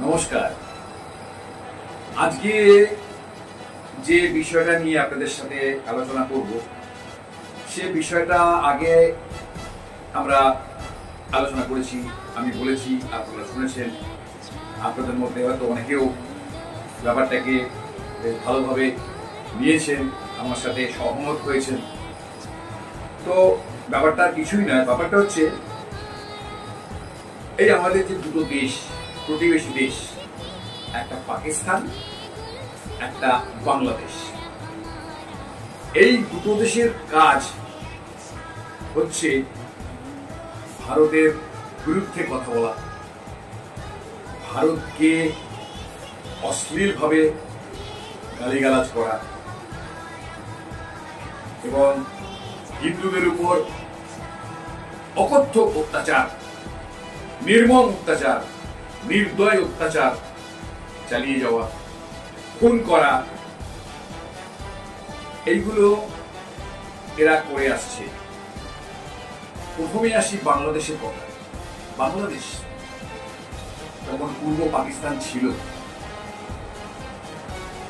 নমস্কার। আজকে যে বিষয়টা নিয়ে আপনাদের সাথে আলোচনা করব সে বিষয়টা আগে আমরা আলোচনা করেছি, আমি বলেছি, আপনারা শুনেছেন। আপনাদের মধ্যে হয়তো অনেকেও ব্যাপারটাকে ভালোভাবে নিয়েছেন, আমার সাথে সহমত হয়েছেন। তো ব্যাপারটা কিছুই নয়, ব্যাপারটা হচ্ছে এই আমাদের যে দুটো দেশ, প্রতিবেশী দেশ, একটা পাকিস্তান, একটা বাংলাদেশ। এই দুটো দেশের কাজ হচ্ছে ভারতের বিরুদ্ধে কথা বলা, ভারতকে অশ্লীলভাবে গালিগালাজ করা এবং হিন্দুদের উপর অকথ্য অত্যাচার, নির্মম অত্যাচার, নির্দয় অত্যাচার চালিয়ে যাওয়া, খুন করা, এইগুলো এরা করে আসছে। প্রথমে আসি বাংলাদেশের কথা। বাংলাদেশ যখন পূর্ব পাকিস্তান ছিল,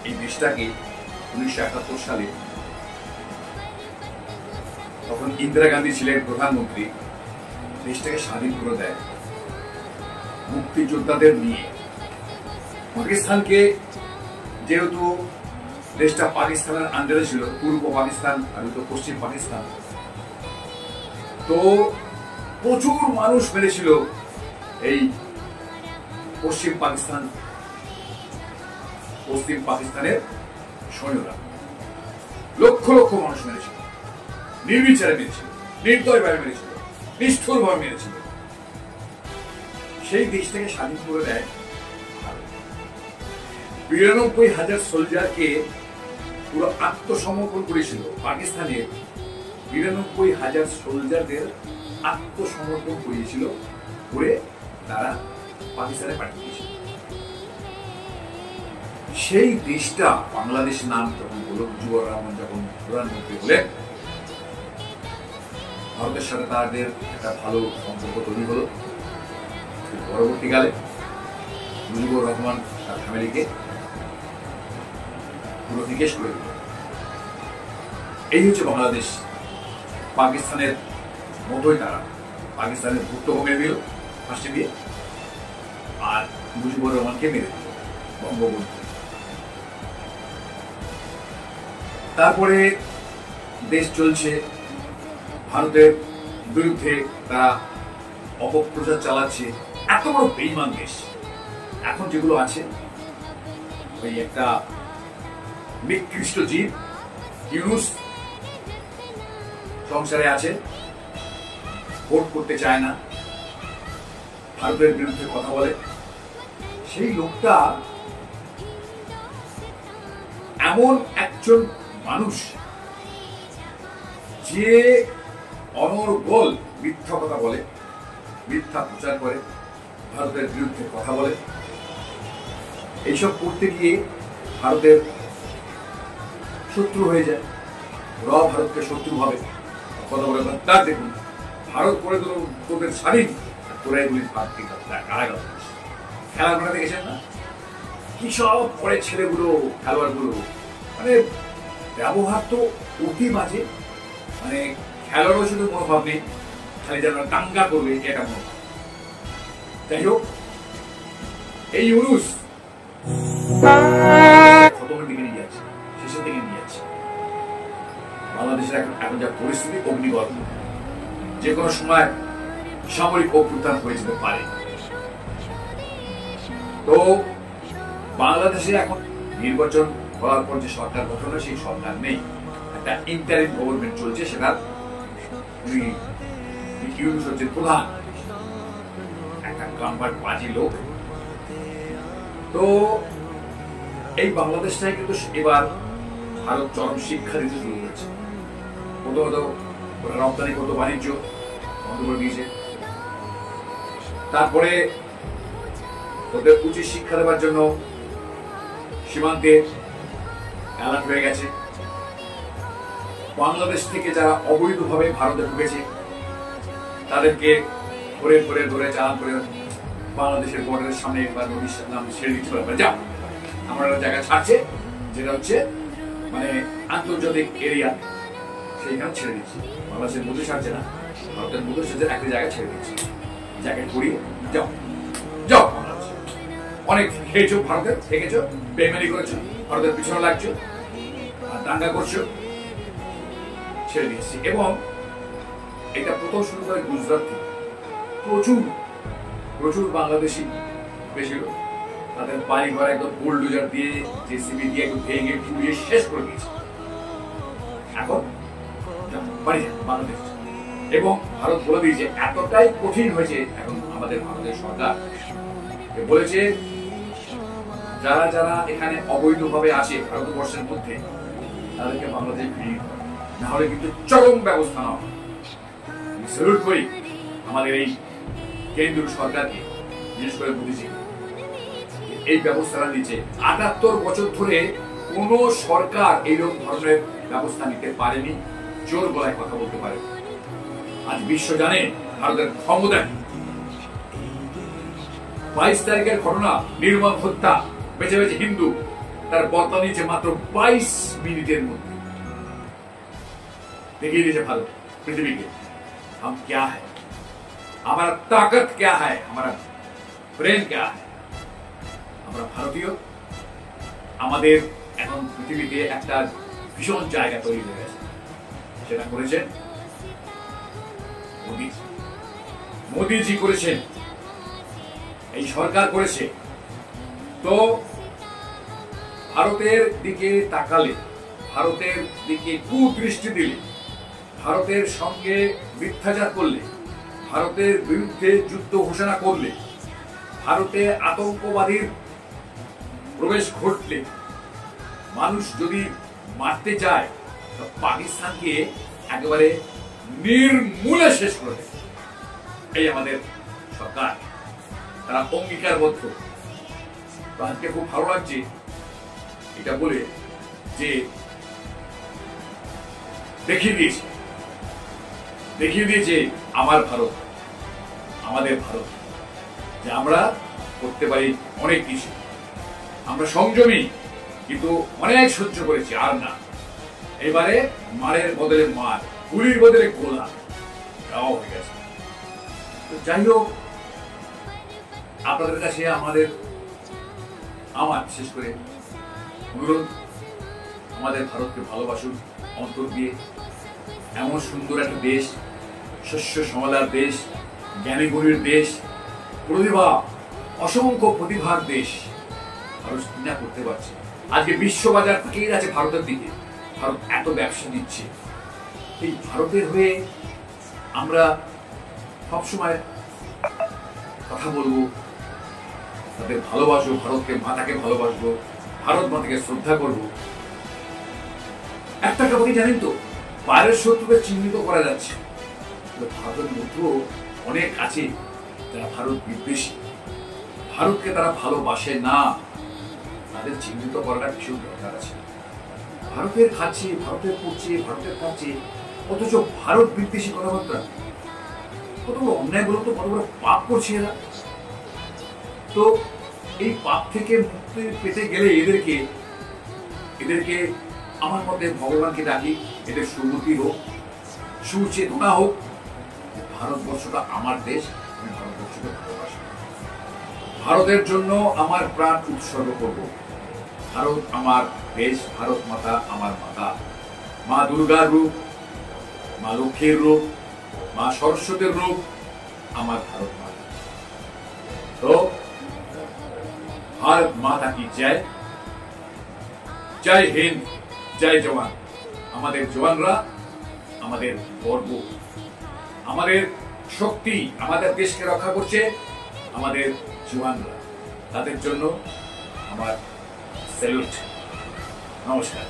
এই দেশটাকে 1971 সালে তখন ইন্দিরা গান্ধী ছিলেন প্রধানমন্ত্রী, দেশটাকে স্বাধীন করে দেয় মুক্তিযোদ্ধাদের নিয়ে। পাকিস্তানকে, যেহেতু দেশটা পাকিস্তানের আন্ডারে ছিল, পূর্ব পাকিস্তান আর পশ্চিম পাকিস্তান, তো প্রচুর মানুষ মেরেছিল এই পশ্চিম পাকিস্তানের সৈন্যরা। লক্ষ লক্ষ মানুষ মেরেছিল, নির্বিচারে মেরেছিল, নির্দয়ভাবে মেরেছিল, নিষ্ঠুরভাবে মেরেছিল। সেই দেশটাকে স্বাধীন করে দেয় ৯২,০০০ সোলজারকে পুরো আত্মসমর্পণ করেছিল। পাকিস্তানের ৯২,০০০ সোলজারদের আত্মসমর্পণ করিয়েছিল, করে তারা পাকিস্তানে পাঠিয়ে দিয়েছিল। সেই দেশটা বাংলাদেশ নাম যখন হলো, মুজিবুর রহমান যখন প্রধানমন্ত্রী হলেন, ভারতের সাথে তাদের একটা ভালো সম্পর্ক তৈরি হলো। পরবর্তীকালে মুজিবুর রহমান তার ফ্যামিলিকে পুরো নিকেশ করে দিল। এই হচ্ছে বাংলাদেশ। পাকিস্তানের মতোই তারা পাকিস্তানের ভুক্তভোগী দিল ফাঁসি দিয়ে, আর মুজিবুর রহমানকে মেরে দিল বঙ্গবন্ধু। তারপরে দেশ চলছে ভারতের বিরুদ্ধে, তারা অপপ্রচার চালাচ্ছে। এত বড় বেঈমান দেশ এখন যেগুলো আছে, ওই একটা নিকৃষ্ট জীব ইউনুস সংসারে আছে, ভোট করতে চায় না, ভারতের বিরুদ্ধে কথা বলে। সেই লোকটা এমন একজন মানুষ যে অনর্গল মিথ্যা কথা বলে, মিথ্যা প্রচার করে, ভারতের বিরুদ্ধে কথা বলে। এইসব করতে গিয়ে ভারতের শত্রু হয়ে যায়। ওরাও ভারতকে শত্রু ভাবে, কথা বলে। তার দেখুন, ভারত করে দিল তোদের স্বাধীন, তোরা এগুলি ভারতকে কারাগার। খেলাধুলা দেখেছেন না কি সব পরে ছেলেগুলো, খেলোয়াড়গুলো, মানে ব্যবহার তো অতি বাজে। মানে খেলোয়াড়ও শুধু মনোভাব নেই, খালি যেন দাঙ্গা করবে এটা মনোভাব। যাই হোক, এই ইউনুস খতমের দিকে নিয়ে যাচ্ছে, শেষের দিকে নিয়ে যাচ্ছে। বাংলাদেশের এখন যা পরিস্থিতি, অগ্নিগর্ভ, যে কোনো সময় সামরিক অভ্যুত্থান হয়ে যেতে পারে। তো বাংলাদেশে এখন নির্বাচন হওয়ার পর যে সরকার গঠন হয়, সেই সরকার নেই, একটা ইন্টারিম গভর্নমেন্ট চলছে। সেটা ইউনুস হচ্ছে প্রধান, একটা গাম্বার বাজি লোক। তো এই বাংলাদেশটাই কিন্তু এবার ভারত চরম শিক্ষা দিতে শুরু করেছে। প্রথমত রপ্তানি করত, বাণিজ্য বন্ধ করে দিয়েছে। তারপরে ওদের উচিত শিক্ষা দেওয়ার জন্য সীমান্তে অ্যালার্ট হয়ে গেছে। বাংলাদেশ থেকে যারা অবৈধভাবে ভারতে ঢুকেছে তাদেরকে ধরে চালান করে বাংলাদেশের বর্ডারের সামনে একবার নদীর নাম ছেড়ে দিতে পারবে। যা আমরা একটা জায়গা ছাড়ছে, যেটা হচ্ছে মানে আন্তর্জাতিক এরিয়া, সেইখানে ছেড়ে দিচ্ছি। বাংলাদেশের মধ্যে ছাড়ছে না, ভারতের মধ্যে সাথে একটা জায়গায় ছেড়ে দিচ্ছি। জ্যাকেট পরিয়ে যাও যাও। অনেক খেয়েছো, ভারতের থেকেছো, বেইমানি করেছো, ভারতের পিছনে লাগছো, দাঙ্গা করছো, ছেড়ে দিচ্ছি। এবং এটা প্রথম শুরু করে গুজরাট থেকে। প্রচুর প্রচুর বাংলাদেশি বেশি লোক তাদের বাড়ি ঘর একদম বুলডোজার দিয়ে, জেসিবি দিয়ে একদম ভেঙে পুড়িয়ে শেষ করে দিয়েছে। এখন বাড়ি যান বাংলাদেশ। এবং ভারত বলে দিয়েছে, এতটাই কঠিন হয়েছে এখন আমাদের ভারতের সরকার বলেছে, যারা যারা এখানে অবৈধভাবে আছে ভারতবর্ষের মধ্যে, তাদেরকে বাংলাদেশে ফিরিয়ে দিতে হবে, না হলে কিন্তু চরম ব্যবস্থা নেওয়া হবে। আমি স্যালুট করি আমাদের এই কেন্দ্রীয় সরকারকে, বিশেষ করে মোদীজি এই ব্যবস্থাটা নিচ্ছে। ৭৮ বছর ধরে কোন সরকার এইরকম ধরনের ব্যবস্থা নিতে পারেনি, জোর গলায় কথা বলতে পারে। আজ বিশ্ব জানে ভারতের ক্ষমতা কি। 22 তারিখের ঘটনা, নির্মম হত্যা, বেঁচে বেঁচে হিন্দু, তার বদলা নিয়েছে মাত্র 22 মিনিটের মধ্যে। দেখিয়ে দিয়েছে ভারত পৃথিবীকে हम क्या है, हमारा ताकत क्या है, हमारा ब्रेन क्या है। আমরা ভারতীয়, আমাদের এখন পৃথিবীতে একটা ভীষণ জায়গা তৈরি হয়ে গেছে। সেটা করেছেন মোদীজি করেছেন, এই সরকার করেছে। তো ভারতের দিকে তাকালে, ভারতের দিকে কুদৃষ্টি দিলে, ভারতের সঙ্গে মিথ্যাচার করলে, ভারতের বিরুদ্ধে যুদ্ধ ঘোষণা করলে, ভারতে আতঙ্কবাদীর প্রবেশ ঘটলে, মানুষ যদি মারতে চায়, পাকিস্তানকে একেবারে নির্মূলে শেষ করে দেবে। এই আমাদের সরকার, তারা অঙ্গীকারবদ্ধ। আজকে খুব ভালো লাগছে এটা বলে যে দেখিয়ে দিয়েছে আমার ভারত, আমাদের ভারত, যে আমরা করতে পারি অনেক কিছু। আমরা সংযমী, কিন্তু অনেক সহ্য করেছি, আর না। এবারে মারের বদলে মার, গুলির বদলে গোলা দেওয়া হয়ে গেছে। তো যাই হোক, আপনাদের কাছে আমার বিশেষ করে অনুরোধ, আমাদের ভারতকে ভালোবাসুন অন্তর দিয়ে। এমন সুন্দর একটা দেশ, শস্য শ্যামলার দেশ, জ্ঞানীগুণীর দেশ, প্রতিভা, অসংখ্য প্রতিভার দেশ, ভারত কিনা করতে পারছে। আজকে বিশ্ববাজার থেকেই আছে ভারতের দিকে। ভারত এত ব্যবসা দিচ্ছে। এই ভারতের হয়ে আমরা সবসময় কথা বলবো, তাদের ভালোবাসবো, ভারতকে মাতাকে ভালোবাসবো, ভারত মাতাকে শ্রদ্ধা করবো। একটা কথা কি জানেন তো, বাইরের শত্রুকে চিহ্নিত করা যাচ্ছে, ভারতের মধ্যেও অনেক আছে যারা ভারত বিদ্বেষী, ভারতকে তারা ভালোবাসে না, তাদের চিহ্নিত করাটা ভীষণ দরকার আছে। ভারতের খাচ্ছে, ভারতের পড়ছে, ভারতের খাচ্ছে, অথচ ভারত বিদ্বেষী কথাবার্তা, কত বড় অন্যায় বলতো, কত বড় পাপ করছে এরা। তো এই পাপ থেকে মুক্তি পেতে গেলে এদেরকে আমার মতে ভগবানকে ডাকি, এদের সুমতি হোক, সুচেতনা হোক। ভারতবর্ষটা আমার দেশ, আমি ভারতবর্ষকে ভালোবাসি, ভারতের জন্য আমার প্রাণ উৎসর্গ করব। ভারত আমার দেশ, ভারত মাতা আমার মাতা, মা দুর্গার রূপ, মা লক্ষ্মীর রূপ, মা সরস্বতীর রূপ আমার ভারত মাতা। তো ভারত মাতা কি জয়, জয় হিন্দ, জয় জওয়ান। আমাদের জওয়ানরা আমাদের গর্ব, আমাদের শক্তি, আমাদের দেশকে রক্ষা করছে আমাদের জওয়ানরা। তাদের জন্য আমার স্যালুট, নমস্কার।